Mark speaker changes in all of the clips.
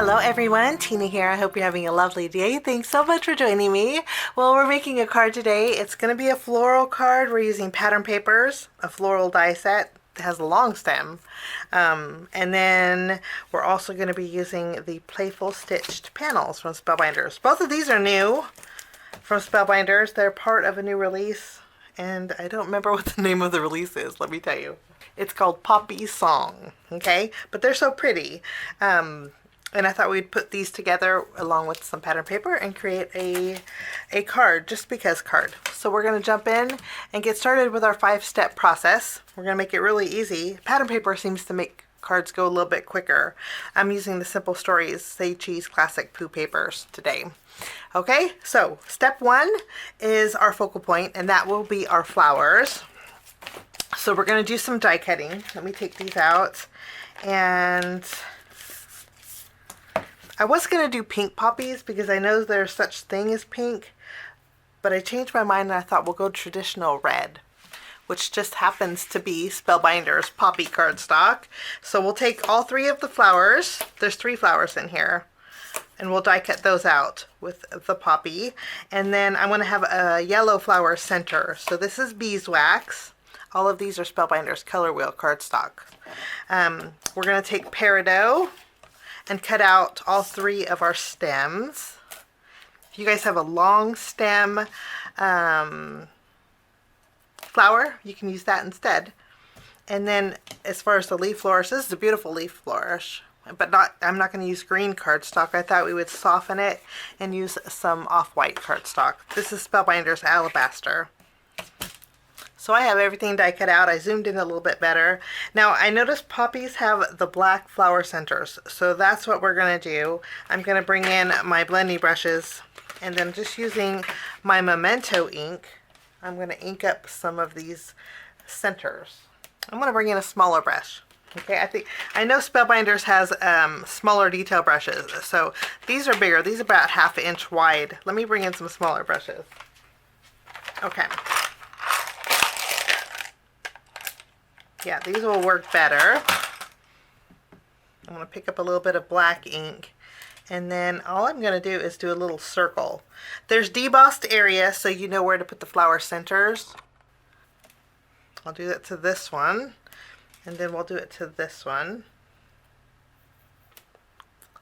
Speaker 1: Hello everyone, Tina here. I hope you're having a lovely day. Thanks so much for joining me. Well, we're making a card today. It's going to be a floral card. We're using pattern papers, a floral die set that has a long stem. And then we're also going to be using the Playful stitched panels from Spellbinders. Both of these are new from Spellbinders. They're part of a new release, and I don't remember what the name of the release is, let me tell you. It's called Poppy Song, okay? But they're so pretty. And I thought we'd put these together along with some pattern paper and create a card, just because card. So we're going to jump in and get started with our 5-step process. We're going to make it really easy. Pattern paper seems to make cards go a little bit quicker. I'm using the Simple Stories Say Cheese Classic Pooh papers today. Okay, so step 1 is our focal point, and that will be our flowers. So we're going to do some die cutting. Let me take these out. And I was going to do pink poppies because I know there's such thing as pink, but I changed my mind and I thought we'll go traditional red, which just happens to be Spellbinders Poppy cardstock. So we'll take all 3 of the flowers. There's 3 flowers in here, and we'll die cut those out with the poppy. And then I'm going to have a yellow flower center. So this is beeswax. All of these are Spellbinders ColorWheel cardstock. We're going to take peridot and cut out all 3 of our stems. If you guys have a long stem flower, you can use that instead. And then as far as the leaf flourish, this is a beautiful leaf flourish, but I'm not going to use green cardstock. I thought we would soften it and use some off-white cardstock. This is Spellbinders Alabaster. So I have everything die cut out. I zoomed in a little bit better. Now I noticed poppies have the black flower centers, so that's what we're going to do. I'm going to bring in my blending brushes, and then just using my Memento ink, I'm going to ink up some of these centers. I'm going to bring in a smaller brush. Okay, I know Spellbinders has smaller detail brushes, so these are bigger. These are about 1/2 inch wide. Let me bring in some smaller brushes. Okay. Yeah, these will work better. I'm going to pick up a little bit of black ink, and then all I'm going to do is do a little circle. There's debossed area, so you know where to put the flower centers. I'll do that to this one, and then we'll do it to this one.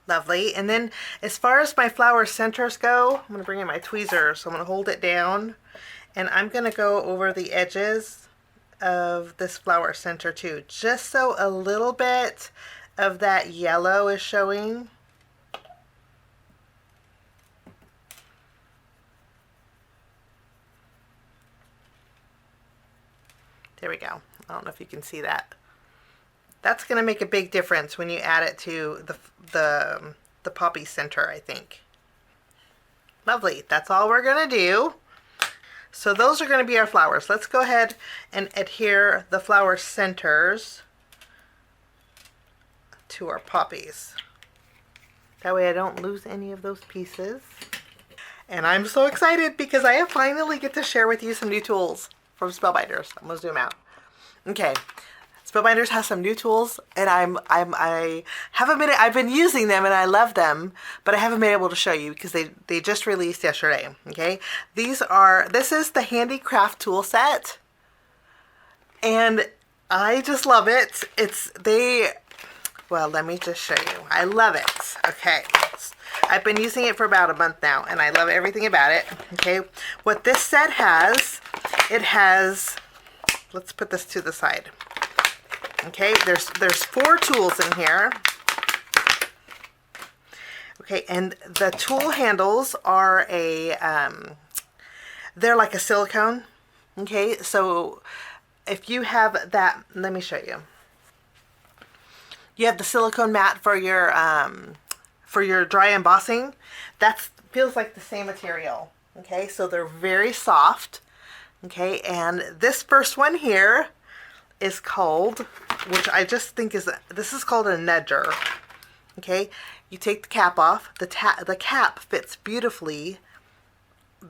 Speaker 1: Lovely. And then as far as my flower centers go, I'm going to bring in my tweezers. So I'm going to hold it down, and I'm going to go over the edges of this flower center too, just so a little bit of that yellow is showing. There we go. I don't know if you can see that. That's going to make a big difference when you add it to the poppy center, I think. Lovely. That's all we're going to do. So those are going to be our flowers. Let's go ahead and adhere the flower centers to our poppies. That way I don't lose any of those pieces. And I'm so excited because I finally get to share with you some new tools from Spellbinders. I'm going to zoom out. Okay. Spellbinders has some new tools, and I haven't been, I've been using them and I love them, but I haven't been able to show you because they just released yesterday. Okay, this is the Handicraft tool set, and I just love it. Well, let me just show you. I love it. Okay, I've been using it for about a month now, and I love everything about it. Okay, what this set has, let's put this to the side. Okay, there's 4 tools in here. Okay, and the tool handles are they're like a silicone. Okay, so if you have that, let me show you. You have the silicone mat for your dry embossing. That feels like the same material. Okay, so they're very soft. Okay, and this first one here is called, which I just think this is called a nudger. Okay, you take the cap off. The cap fits beautifully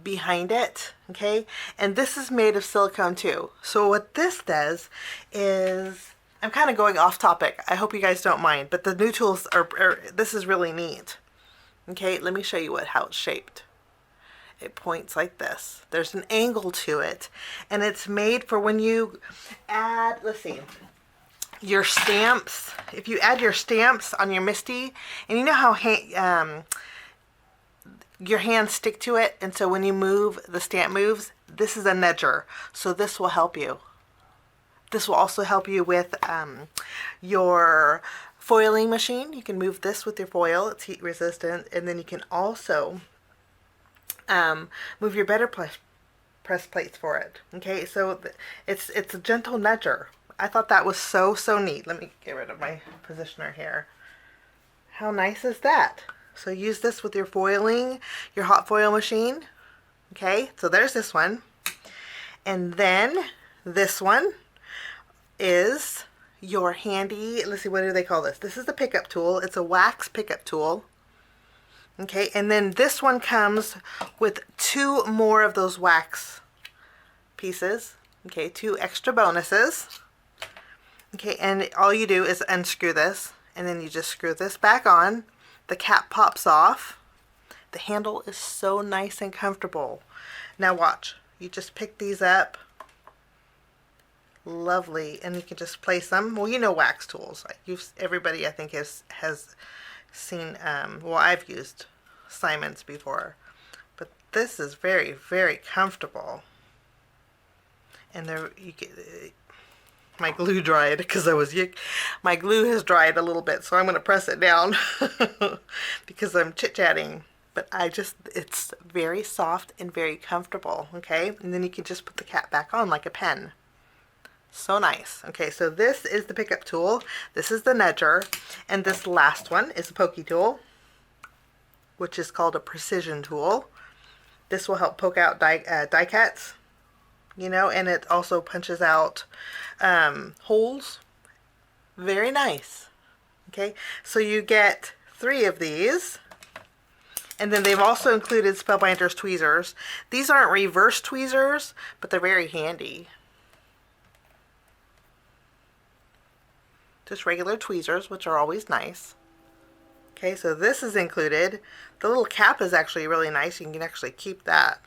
Speaker 1: behind it. Okay, and this is made of silicone too. So what this does is I'm kind of going off topic. I hope you guys don't mind, but the new tools this is really neat. Okay, let me show you how it's shaped. It points like this. There's an angle to it, and it's made for when you add, let's see, your stamps. If you add your stamps on your MISTI, and you know how your hands stick to it, and so when you move, the stamp moves. This is a nudger, so this will help you. This will also help you with your foiling machine. You can move this with your foil. It's heat resistant, and then you can also move your better press plates for it. Okay, so it's a gentle nudger. I thought that was so neat. Let me get rid of my positioner here. How nice is that? So use this with your foiling, your hot foil machine. Okay, so there's this one. And then this one is your handy, let's see, what do they call this? This is the pickup tool. It's a wax pickup tool. Okay, and then this one comes with 2 more of those wax pieces. Okay, 2 extra bonuses. Okay, and all you do is unscrew this, and then you just screw this back on. The cap pops off. The handle is so nice and comfortable. Now watch. You just pick these up. Lovely, and you can just place them. Well, you know wax tools. Everybody I think has seen. Well, I've used Simon's before, but this is very comfortable. And there you get. My glue dried because my glue has dried a little bit, so I'm going to press it down because I'm chit-chatting. But it's very soft and very comfortable, okay? And then you can just put the cap back on like a pen. So nice. Okay, so this is the pickup tool. This is the nudger. And this last one is a pokey tool, which is called a precision tool. This will help poke out die cuts. You know, and it also punches out holes. Very nice. Okay, so you get 3 of these. And then they've also included Spellbinders tweezers. These aren't reverse tweezers, but they're very handy. Just regular tweezers, which are always nice. Okay, so this is included. The little cap is actually really nice. You can actually keep that.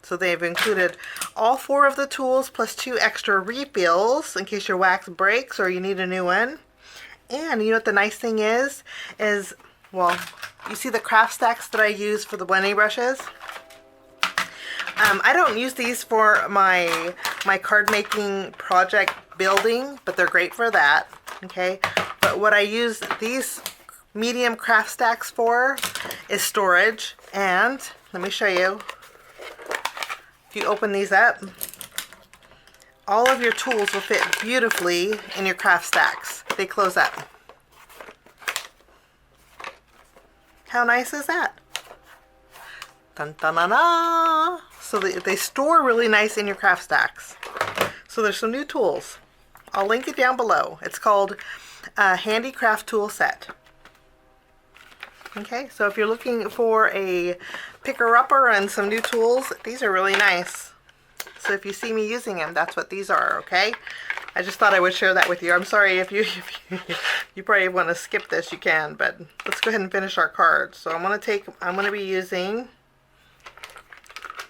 Speaker 1: So they've included all 4 of the tools plus 2 extra refills in case your wax breaks or you need a new one. And you know what the nice thing is well, you see the craft stacks that I use for the blending brushes? I don't use these for my card making project building, but they're great for that. Okay, but what I use these medium craft stacks for is storage. And let me show you. If you open these up, all of your tools will fit beautifully in your craft stacks. They close up. How nice is that? Dun, dun, dun, dun. So they store really nice in your craft stacks. So there's some new tools. I'll link it down below. It's called Handy Craft Tool Set. Okay, so if you're looking for a picker-upper and some new tools, these are really nice. So if you see me using them, that's what these are, okay? I just thought I would share that with you. I'm sorry if you probably want to skip this, you can, but let's go ahead and finish our cards. So I'm going to be using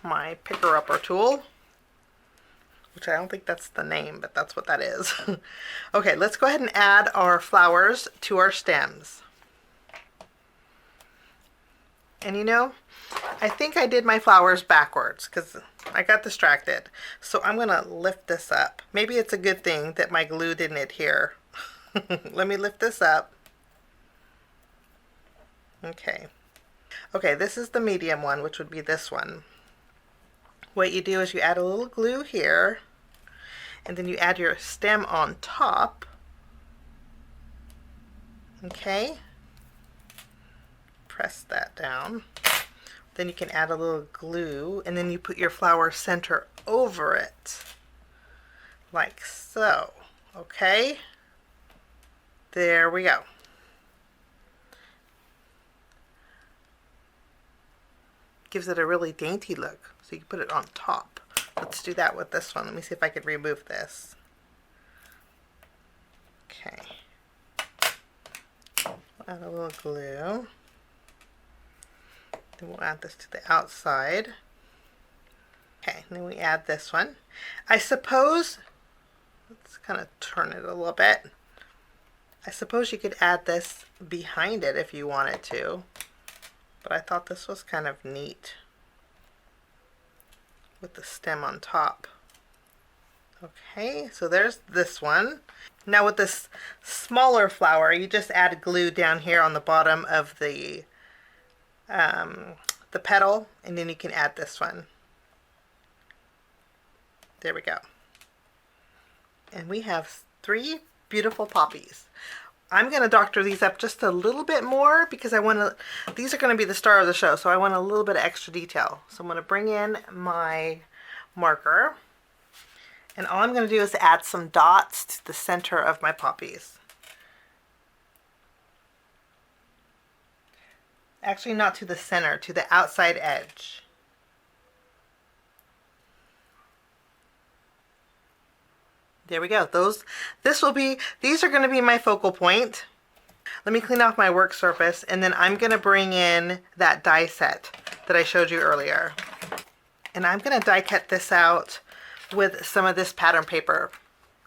Speaker 1: my picker-upper tool, which I don't think that's the name, but that's what that is. Okay, let's go ahead and add our flowers to our stems. And you know, I think I did my flowers backwards because I got distracted. So I'm going to lift this up. Maybe it's a good thing that my glue didn't adhere. Let me lift this up. Okay. Okay, this is the medium one, which would be this one. What you do is you add a little glue here, and then you add your stem on top. Okay. Press that down. Then you can add a little glue, and then you put your flower center over it, like so. Okay, there we go. Gives it a really dainty look, so you can put it on top. Let's do that with this one. Let me see if I can remove this. Okay. Add a little glue. Then we'll add this to the outside. Okay, and then we add this one. I suppose, let's kind of turn it a little bit. I suppose you could add this behind it if you wanted to, but I thought this was kind of neat with the stem on top. Okay, so there's this one. Now with this smaller flower, you just add glue down here on the bottom of the petal, and then you can add this one. There we go. And we have 3 beautiful poppies. I'm going to doctor these up just a little bit more because I want to, these are going to be the star of the show, so I want a little bit of extra detail. So I'm going to bring in my marker, and all I'm going to do is add some dots to the center of my poppies. Actually, not to the center, to the outside edge. There we go. These are going to be my focal point. Let me clean off my work surface, and then I'm going to bring in that die set that I showed you earlier. And I'm going to die cut this out with some of this pattern paper.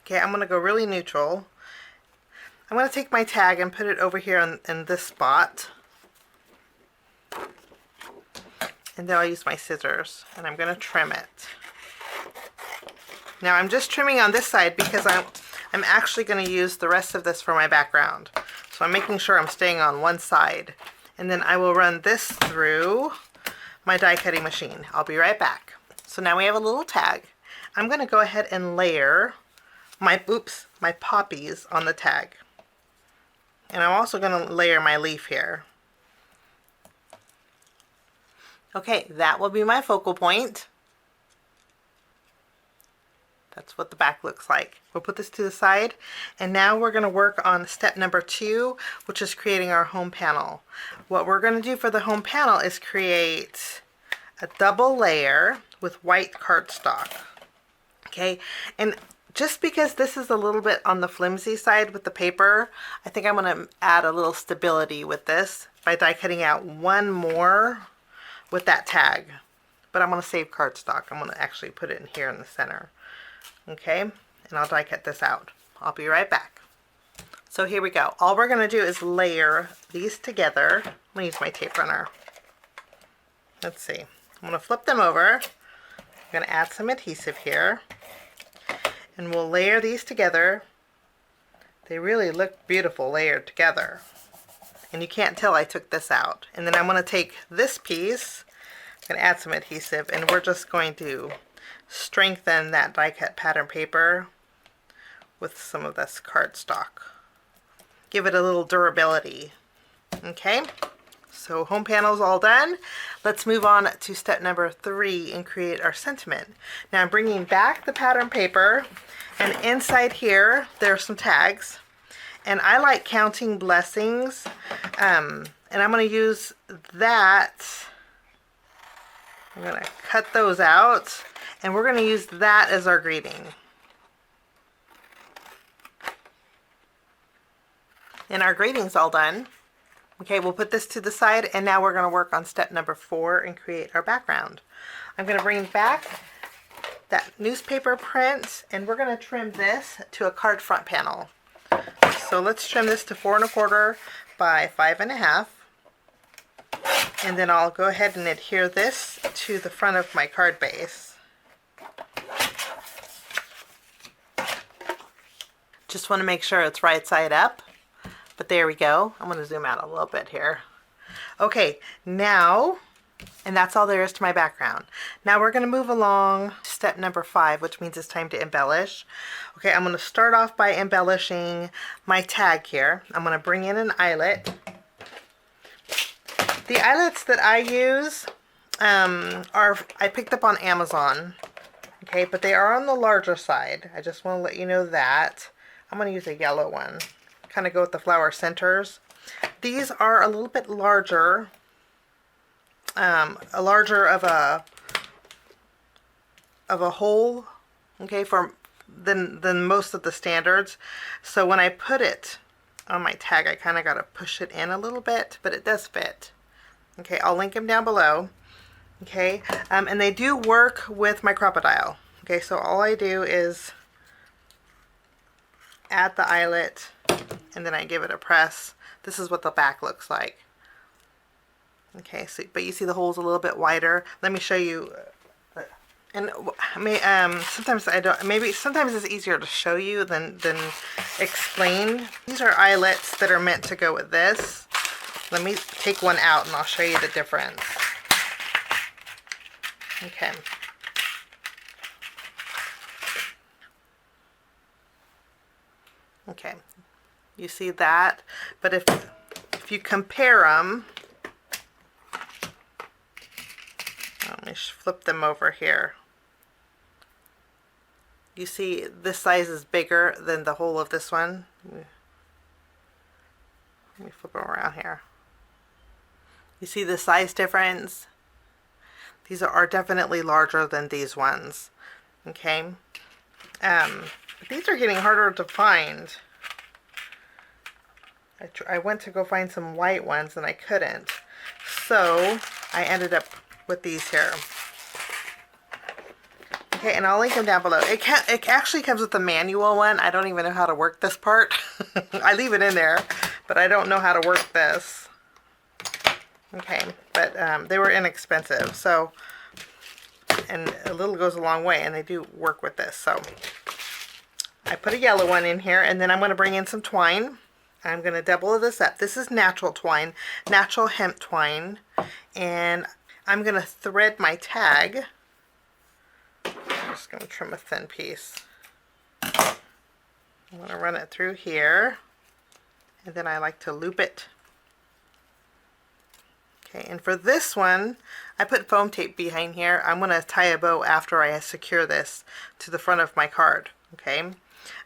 Speaker 1: Okay, I'm going to go really neutral. I'm going to take my tag and put it over here in this spot. And then I'll use my scissors, and I'm going to trim it. Now I'm just trimming on this side because I'm actually going to use the rest of this for my background. So I'm making sure I'm staying on one side. And then I will run this through my die cutting machine. I'll be right back. So now we have a little tag. I'm going to go ahead and layer my poppies on the tag. And I'm also going to layer my leaf here. Okay, that will be my focal point. That's what the back looks like. We'll put this to the side, and now we're going to work on step number 2, which is creating our home panel. What we're going to do for the home panel is create a double layer with white cardstock. Okay, and just because this is a little bit on the flimsy side with the paper, I think I'm going to add a little stability with this by die cutting out one more with that tag. But I'm going to save cardstock. I'm going to actually put it in here in the center. Okay, and I'll die cut this out. I'll be right back. So here we go. All we're going to do is layer these together. I'm going to use my tape runner. Let's see. I'm going to flip them over. I'm going to add some adhesive here. And we'll layer these together. They really look beautiful layered together. And you can't tell I took this out. And then I'm going to take this piece, I'm going to add some adhesive, and we're just going to strengthen that die cut pattern paper with some of this cardstock. Give it a little durability. Okay, so home panel's all done. Let's move on to step number 3 and create our sentiment. Now I'm bringing back the pattern paper, and inside here there's some tags, and I like counting blessings, and I'm going to use that. I'm going to cut those out, and we're going to use that as our greeting. And our greeting's all done. Okay, we'll put this to the side, and now we're going to work on step number 4 and create our background. I'm going to bring back that newspaper print, and we're going to trim this to a card front panel. So let's trim this to 4 1/4 by 5 1/2. And then I'll go ahead and adhere this to the front of my card base. Just want to make sure it's right side up. But there we go. I'm going to zoom out a little bit here. Okay, now, and that's all there is to my background. Now we're going to move along to step number 5, which means it's time to embellish. Okay, I'm going to start off by embellishing my tag here. I'm going to bring in an eyelet. The eyelets that I use I picked up on Amazon. Okay, but they are on the larger side. I just want to let you know that. I'm going to use a yellow one. Kind of go with the flower centers. These are a little bit larger, a larger of a hole, okay, for than most of the standards. So when I put it on my tag, I kind of got to push it in a little bit, but it does fit. Okay, I'll link them down below. Okay, and they do work with my Crocodile. Okay, so all I do is add the eyelet and then I give it a press. This is what the back looks like. Okay, so but you see the hole's a little bit wider. Let me show you. And I mean, sometimes I don't. Maybe sometimes it's easier to show you than explain. These are eyelets that are meant to go with this. Let me take one out and I'll show you the difference. Okay. Okay. You see that? But if you compare them, let me flip them over here. You see this size is bigger than the whole of this one. Let me flip them around here. You see the size difference? These are definitely larger than these ones. Okay. These are getting harder to find. I went to go find some white ones and I couldn't. So I ended up with these here. Okay, and I'll link them down below. It actually comes with the manual one. I don't even know how to work this part. I leave it in there, but I don't know how to work this. Okay, but they were inexpensive, so, and a little goes a long way, and they do work with this. So I put a yellow one in here, and then I'm going to bring in some twine. I'm going to double this up. This is natural twine, natural hemp twine, and I'm going to thread my tag. I'm just going to trim a thin piece. I'm going to run it through here, and then I like to loop it. Okay, and for this one, I put foam tape behind here. I'm going to tie a bow after I secure this to the front of my card. Okay,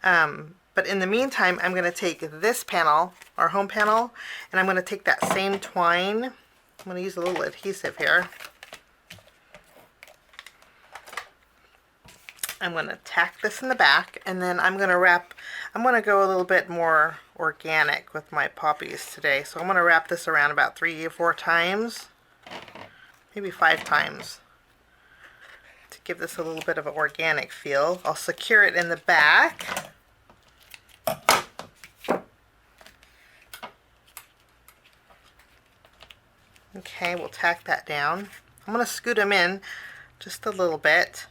Speaker 1: but in the meantime, I'm going to take this panel, our home panel, and I'm going to take that same twine. I'm going to use a little adhesive here. I'm going to tack this in the back, and then I'm going to wrap. I'm going to go a little bit more organic with my poppies today, so I'm going to wrap this around about 3 or 4 times, maybe 5 times, to give this a little bit of an organic feel. I'll secure it in the back. Okay, we'll tack that down. I'm going to scoot them in just a little bit.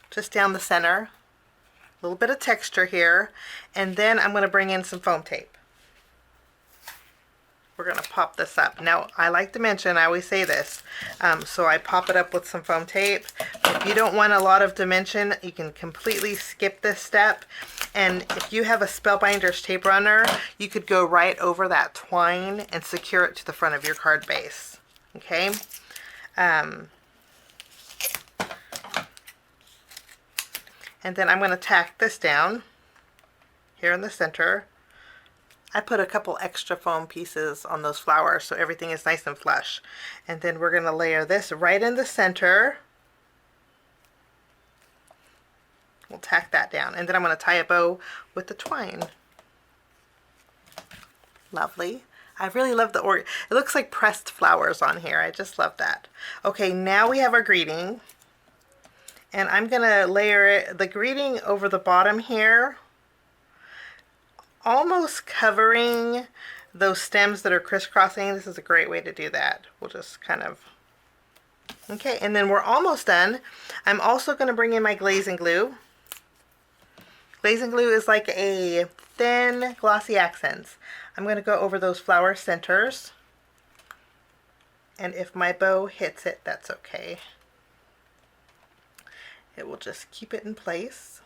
Speaker 1: Just down the center, a little bit of texture here, and then I'm going to bring in some foam tape. We're going to pop this up. Now, I like to mention, I always say this, so I pop it up with some foam tape. If you don't want a lot of dimension, you can completely skip this step, and if you have a Spellbinders tape runner, you could go right over that twine and secure it to the front of your card base. Okay? And then I'm going to tack this down here in the center. I put a couple extra foam pieces on those flowers so everything is nice and flush. And then we're going to layer this right in the center. We'll tack that down. And then I'm going to tie a bow with the twine. Lovely. I really love the it looks like pressed flowers on here. I just love that. Okay, now we have our greeting. And I'm going to layer the greeting over the bottom here, almost covering those stems that are crisscrossing. This is a great way to do that. We'll just kind of, okay, and then we're almost done. I'm also going to bring in my glazing glue. Glazing glue is like a thin glossy accents. I'm going to go over those flower centers, and if my bow hits it, that's okay. It will just keep it in place.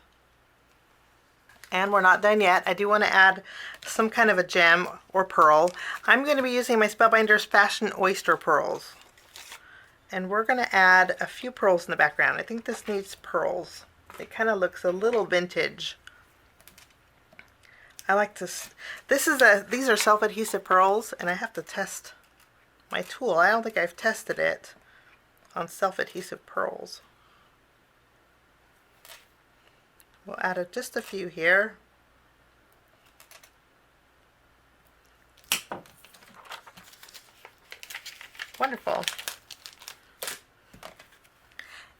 Speaker 1: And we're not done yet. I do want to add some kind of a gem or pearl. I'm going to be using my Spellbinders Fashion Oyster Pearls. And we're going to add a few pearls in the background. I think this needs pearls. It kind of looks a little vintage. I like to, these are self-adhesive pearls, and I have to test my tool. I don't think I've tested it on self-adhesive pearls. We'll add just a few here. Wonderful.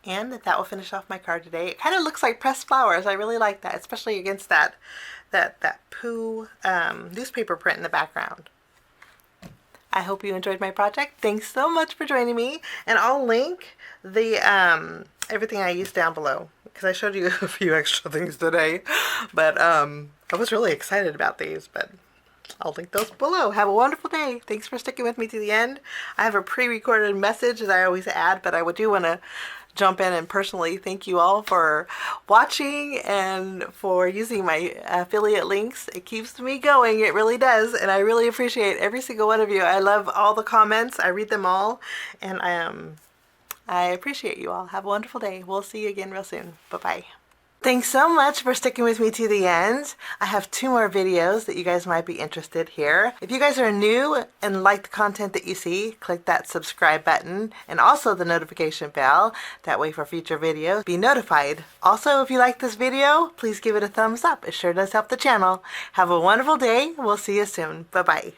Speaker 1: And that will finish off my card today. It kind of looks like pressed flowers. I really like that, especially against that Pooh newspaper print in the background. I hope you enjoyed my project. Thanks so much for joining me, and I'll link the everything I used down below because I showed you a few extra things today. But I was really excited about these, but I'll link those below. Have a wonderful day. Thanks for sticking with me to the end. I have a pre-recorded message that I always add, but I do want to jump in and personally thank you all for watching and for using my affiliate links. It keeps me going. It really does. And I really appreciate every single one of you. I love all the comments. I read them all. And I appreciate you all. Have a wonderful day. We'll see you again real soon. Bye-bye. Thanks so much for sticking with me to the end. I have 2 more videos that you guys might be interested here. If you guys are new and like the content that you see, click that subscribe button and also the notification bell. That way for future videos, be notified. Also, if you like this video, please give it a thumbs up. It sure does help the channel. Have a wonderful day. We'll see you soon. Bye-bye.